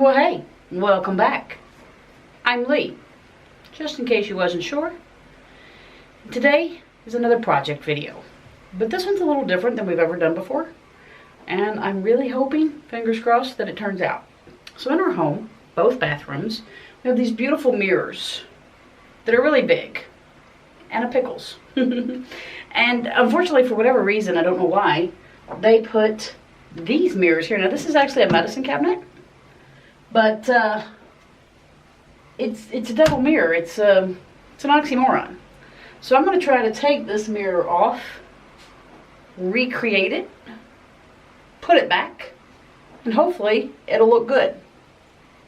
Well, hey, welcome back. I'm Lee, just in case you wasn't sure. Today is another project video, but this one's a little different than we've ever done before, and I'm really hoping, fingers crossed, that it turns out. So in our home, both bathrooms, we have these beautiful mirrors that are really big, and a pickles. And unfortunately, for whatever reason, I don't know why, they put these mirrors here. Now this is actually a medicine cabinet, but it's a double mirror. It's an oxymoron. So I'm going to try to take this mirror off, recreate it, put it back, and hopefully it'll look good.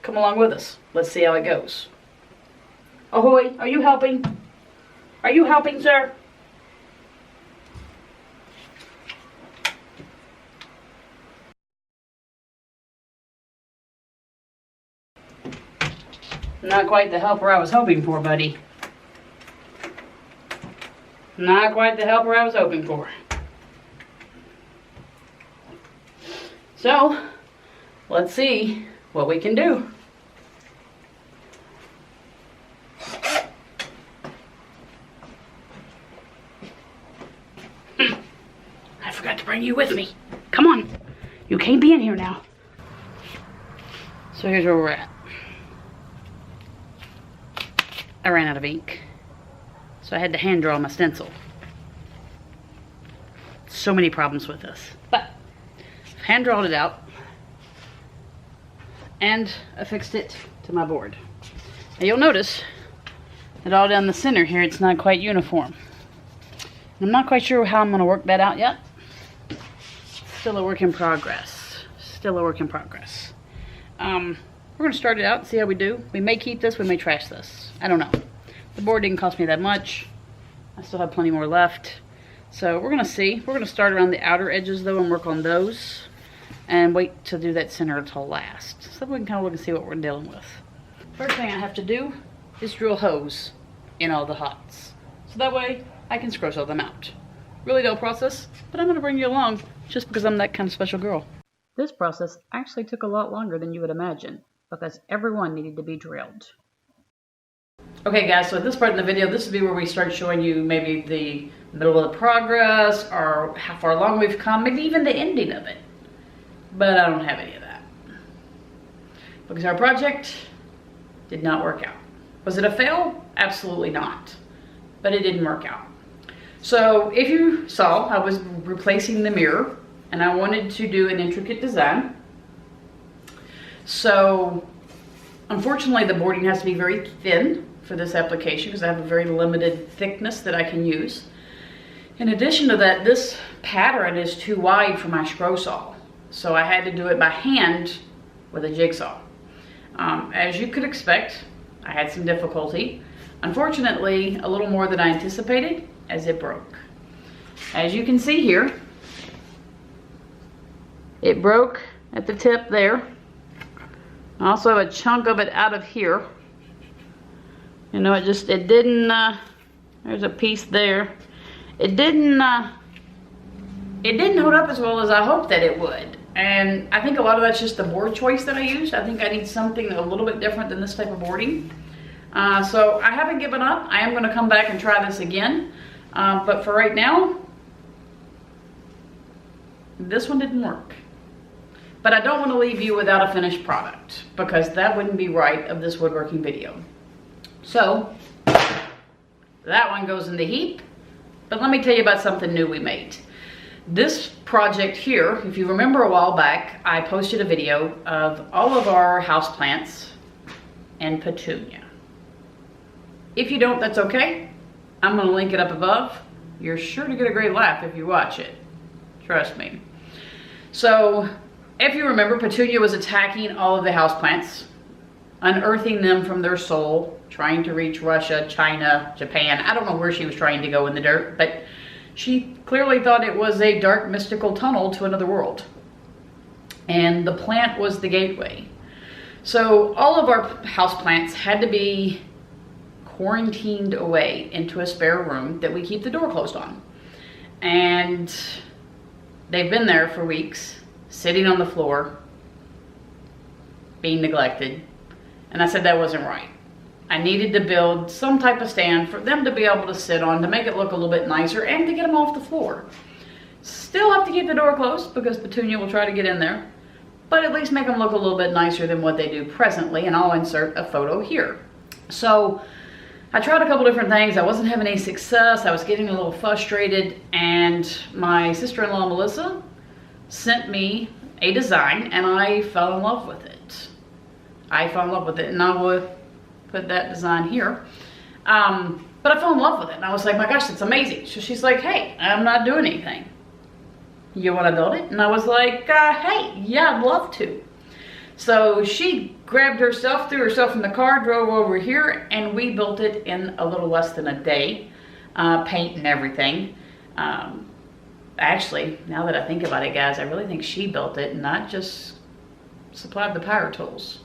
Come along with us. Let's see how it goes. Ahoy, are you helping? Are you helping, sir? Not quite the helper I was hoping for, buddy. Not quite the helper I was hoping for. So, let's see what we can do. I forgot to bring you with me. Come on. You can't be in here now. So here's where we're at. I ran out of ink, so I had to hand draw my stencil. So many problems with this, but I've hand drawn it out and affixed it to my board. Now you'll notice that all down the center here it's not quite uniform. I'm not quite sure how I'm going to work that out yet. Still a work in progress. Still a work in progress. We're going to start it out and see how we do. We may keep this, we may trash this. I don't know. The board didn't cost me that much. I still have plenty more left. So we're going to see. We're going to start around the outer edges though and work on those. And wait to do that center until last. So we can kind of look and see what we're dealing with. First thing I have to do is drill holes in all the hots. So that way I can scroll them out. Really dull process, but I'm going to bring you along just because I'm that kind of special girl. This process actually took a lot longer than you would imagine, because everyone needed to be drilled. Okay guys, so at this part in the video, this will be where we start showing you maybe the middle of the progress, or how far along we've come, maybe even the ending of it. But I don't have any of that. Because our project did not work out. Was it a fail? Absolutely not. But it didn't work out. So if you saw, I was replacing the mirror, and I wanted to do an intricate design. So, unfortunately, the boarding has to be very thin for this application because I have a very limited thickness that I can use. In addition to that, this pattern is too wide for my scroll saw. So I had to do it by hand with a jigsaw. As you could expect, I had some difficulty. Unfortunately, a little more than I anticipated as it broke. As you can see here, it broke at the tip there. Also a chunk of it out of here. You know, it didn't, there's a piece there. It didn't hold up as well as I hoped that it would. And I think a lot of that's just the board choice that I used. I think I need something a little bit different than this type of boarding. So I haven't given up. I am gonna come back and try this again. But for right now, this one didn't work. But I don't want to leave you without a finished product because that wouldn't be right of this woodworking video. So that one goes in the heap. But let me tell you about something new we made. This project here, if you remember a while back, I posted a video of all of our houseplants and petunia. If you don't, that's okay. I'm going to link it up above. You're sure to get a great laugh if you watch it. Trust me. So, if you remember, Petunia was attacking all of the houseplants, unearthing them from their soul, trying to reach Russia, China, Japan. I don't know where she was trying to go in the dirt, but she clearly thought it was a dark, mystical tunnel to another world. And the plant was the gateway. So all of our houseplants had to be quarantined away into a spare room that we keep the door closed on. And they've been there for weeks, sitting on the floor, being neglected. And I said that wasn't right. I needed to build some type of stand for them to be able to sit on to make it look a little bit nicer and to get them off the floor. Still have to keep the door closed because Petunia will try to get in there, but at least make them look a little bit nicer than what they do presently, and I'll insert a photo here. So I tried a couple different things. I wasn't having any success. I was getting a little frustrated, and my sister-in-law Melissa sent me a design and I fell in love with it. And I will put that design here. But I fell in love with it and I was like, my gosh, it's amazing. So she's like, hey, I'm not doing anything. You want to build it? And I was like, hey, yeah, I'd love to. So she grabbed herself, threw herself in the car, drove over here, and we built it in a little less than a day. Paint and everything. Actually, now that I think about it, guys, I really think she built it and not just supplied the power tools.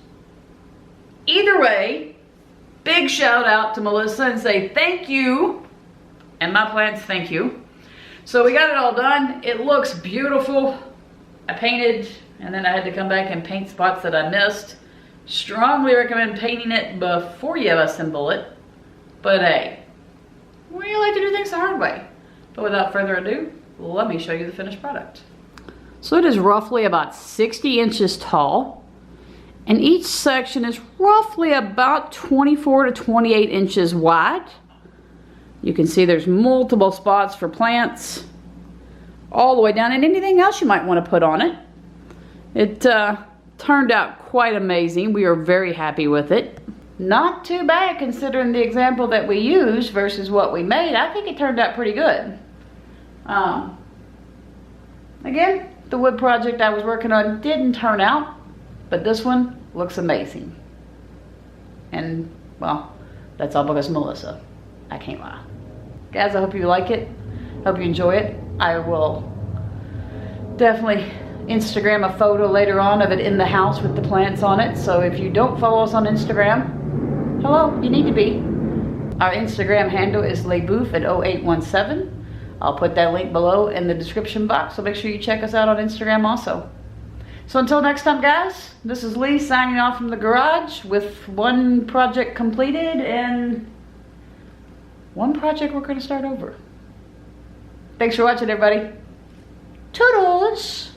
Either way, big shout out to Melissa and say thank you. And my plants, thank you. So we got it all done. It looks beautiful. I painted, and then I had to come back and paint spots that I missed. Strongly recommend painting it before you assemble it. But hey, we like to do things the hard way. But without further ado, let me show you the finished product. So it is roughly about 60 inches tall, and each section is roughly about 24 to 28 inches wide. You can see there's multiple spots for plants all the way down, and anything else you might want to put on it. It turned out quite amazing. We are very happy with it. Not too bad considering the example that we used versus what we made. I think it turned out pretty good. Again, the wood project I was working on didn't turn out, but this one looks amazing. And, well, that's all because of Melissa. I can't lie. Guys, I hope you like it. Hope you enjoy it. I will definitely Instagram a photo later on of it in the house with the plants on it. So if you don't follow us on Instagram, hello, you need to be. Our Instagram handle is LeBoof at 0817. I'll put that link below in the description box, so make sure you check us out on Instagram also. So until next time, guys, this is Lee signing off from the garage with one project completed and one project we're going to start over. Thanks for watching, everybody. Toodles!